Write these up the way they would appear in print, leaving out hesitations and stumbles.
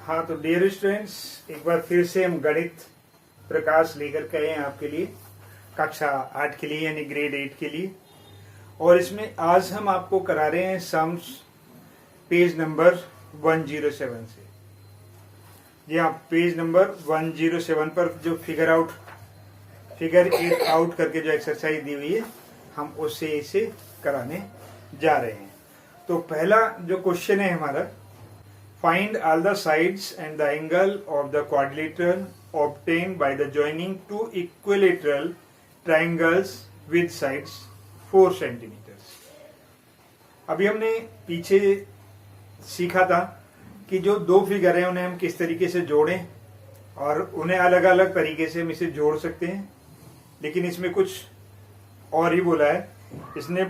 हाँ, तो dear students, एक बार फिर से हम गणित प्रकाश लेकर के आए हैं आपके लिए कक्षा 8 के लिए यानी ग्रेड 8 के लिए। और इसमें आज हम आपको करा रहे हैं सम्स पेज नंबर 107 से। जी हाँ, पेज नंबर 107 पर जो फिगर एट आउट करके जो एक्सरसाइज दी हुई है हम उससे इसे कराने जा रहे हैं। तो पहला जो क्वेश्चन है हमारा, find all the sides and the angle of the quadrilateral obtained by the joining two equilateral triangles with sides 4 centimeters। अभी हमने पीछे सीखा था कि जो दो फिगर हैं उन्हें हम किस तरीके से जोड़ें और उन्हें अलग अलग तरीके से हम इसे जोड़ सकते हैं, लेकिन इसमें कुछ और ही बोला है। इसने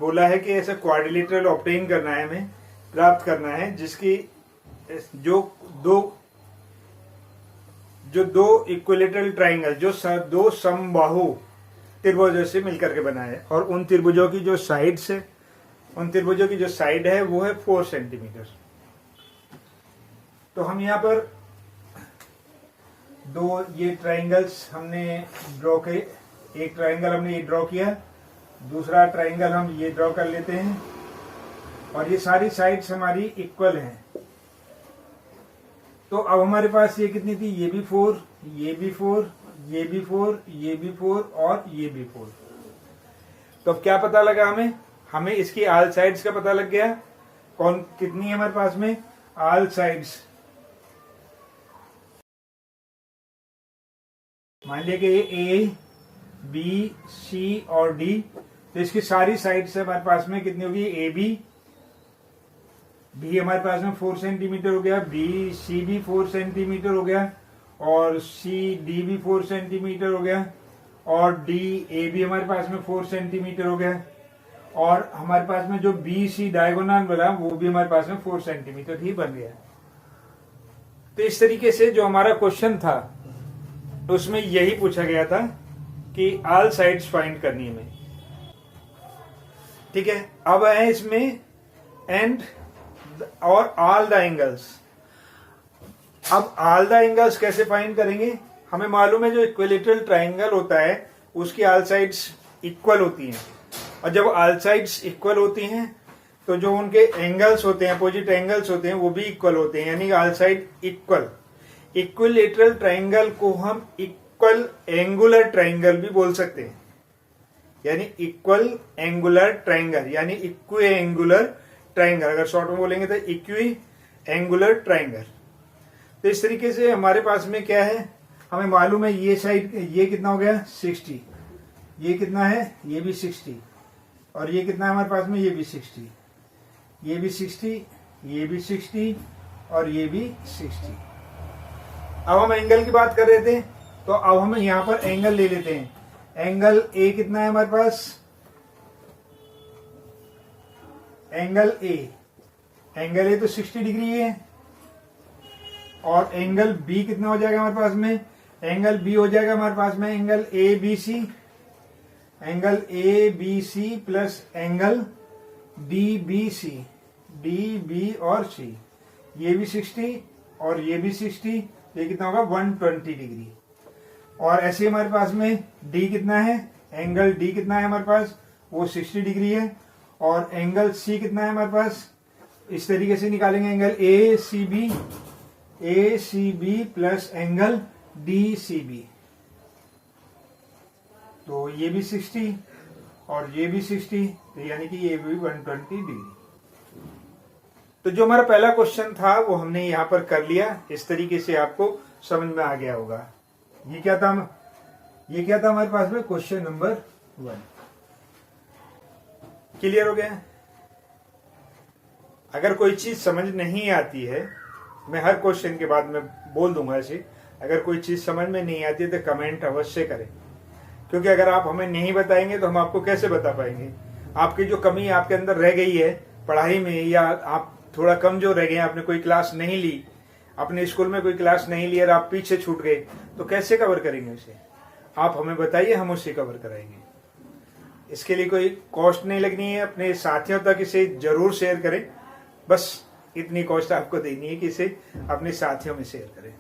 बोला है कि ऐसा क्वाड्रिलेटरल ऑब्टेन करना है, हमें प्राप्त करना है जिसकी जो दो इक्विलेटरल ट्राइंगल जो दो समबाहु त्रिभुजों से मिलकर के बना है और उन त्रिभुजों की जो साइड्स है, उन त्रिभुजों की जो साइड है वो है 4 सेंटीमीटर। तो हम यहाँ पर दो ये ट्राइंगल्स हमने ड्रॉ किए। एक ट्राइंगल हमने ये ड्रॉ किया, दूसरा ट्राइंगल हम ये ड्रॉ कर लेते हैं और ये सारी साइड्स हमारी इक्वल हैं। तो अब हमारे पास ये कितनी थी, ये भी 4, ये भी 4, ये भी 4, ये भी 4 और ये भी 4। तो अब क्या पता लगा हमें इसकी ऑल साइड्स का पता लग गया। कौन कितनी है हमारे पास में ऑल साइड्स। मान लिया कि ए बी सी और डी, तो इसकी सारी साइड्स हमारे पास में कितनी होगी, ए बी हमारे पास में 4 सेंटीमीटर हो गया, बी सी भी 4 सेंटीमीटर हो गया और सी डी भी 4 सेंटीमीटर हो गया और डी ए भी हमारे पास में 4 सेंटीमीटर हो गया और हमारे पास में जो बी सी डायगोनल बना वो भी हमारे पास में 4 सेंटीमीटर ही बन गया। तो इस तरीके से जो हमारा क्वेश्चन था उसमें यही पूछा गया था कि ऑल साइड्स फाइंड करनी है हमें। ठीक है, अब है इसमें एंड और ऑल द एंगल्स। अब ऑल द एंगल्स कैसे फाइंड करेंगे, हमें मालूम है जो इक्विलेटरल ट्राइंगल होता है उसकी ऑल साइड्स इक्वल होती हैं और जब ऑल साइड्स इक्वल होती हैं तो जो उनके एंगल्स होते हैं, अपोजिट एंगल्स होते हैं, वो भी इक्वल होते हैं, यानी all side equal. Equilateral triangle को हम इक्वल एंगुलर ट्राइंगल भी बोल सकते हैं, यानी इक्वल एंगुलर ट्राइंगल यानी इक्वी एंगुलर ट्राइंगल, अगर शॉर्ट में बोलेंगे तो इक्वी एंगुलर ट्राइंगल। तो इस तरीके से हमारे पास में क्या है, हमें मालूम है ये साइड ये कितना हो गया 60, ये कितना है ये भी 60 और ये कितना है हमारे पास में ये भी 60, ये भी 60, ये भी 60 और ये भी 60। अब हम एंगल की बात कर रहे थे तो अब हम यहां पर एंगल ले लेते हैं। एंगल ए कितना है हमारे पास, एंगल ए तो 60 डिग्री है और एंगल बी कितना हो जाएगा हमारे पास में, एंगल बी हो जाएगा हमारे पास में angle A B C plus angle D B और सी, ये भी 60 और ये भी 60, ये कितना होगा 120 डिग्री। और ऐसे हमारे पास में डी कितना है, एंगल डी कितना है हमारे पास, वो 60 डिग्री है और एंगल सी कितना है हमारे पास, इस तरीके से निकालेंगे angle A C B plus angle D C B. तो ये भी 60 और ये भी 60, तो यानी कि ये भी 120 डिग्री। तो जो हमारा पहला क्वेश्चन था वो हमने यहां पर कर लिया। इस तरीके से आपको समझ में आ गया होगा। ये क्या था हमारे पास में क्वेश्चन नंबर 1। क्लियर हो गया। अगर कोई चीज समझ नहीं आती है, मैं हर क्वेश्चन के बाद में बोल दूंगा ऐसे, अगर कोई चीज समझ में नहीं आती है तो कमेंट अवश्य करें, क्योंकि अगर आप हमें नहीं बताएंगे तो हम आपको कैसे बता पाएंगे। आपकी जो कमी आपके अंदर रह गई है पढ़ाई में, या आप थोड़ा कमजोर रह गए, आपने कोई क्लास नहीं ली, अपने स्कूल में कोई क्लास नहीं ली और आप पीछे छूट गए, तो कैसे कवर करेंगे उसे। आप हमें बताइए, हम उससे कवर कराएंगे। इसके लिए कोई कॉस्ट नहीं लगनी है। अपने साथियों तक इसे जरूर शेयर करें। बस इतनी कॉस्ट आपको देनी है कि इसे अपने साथियों में शेयर करें।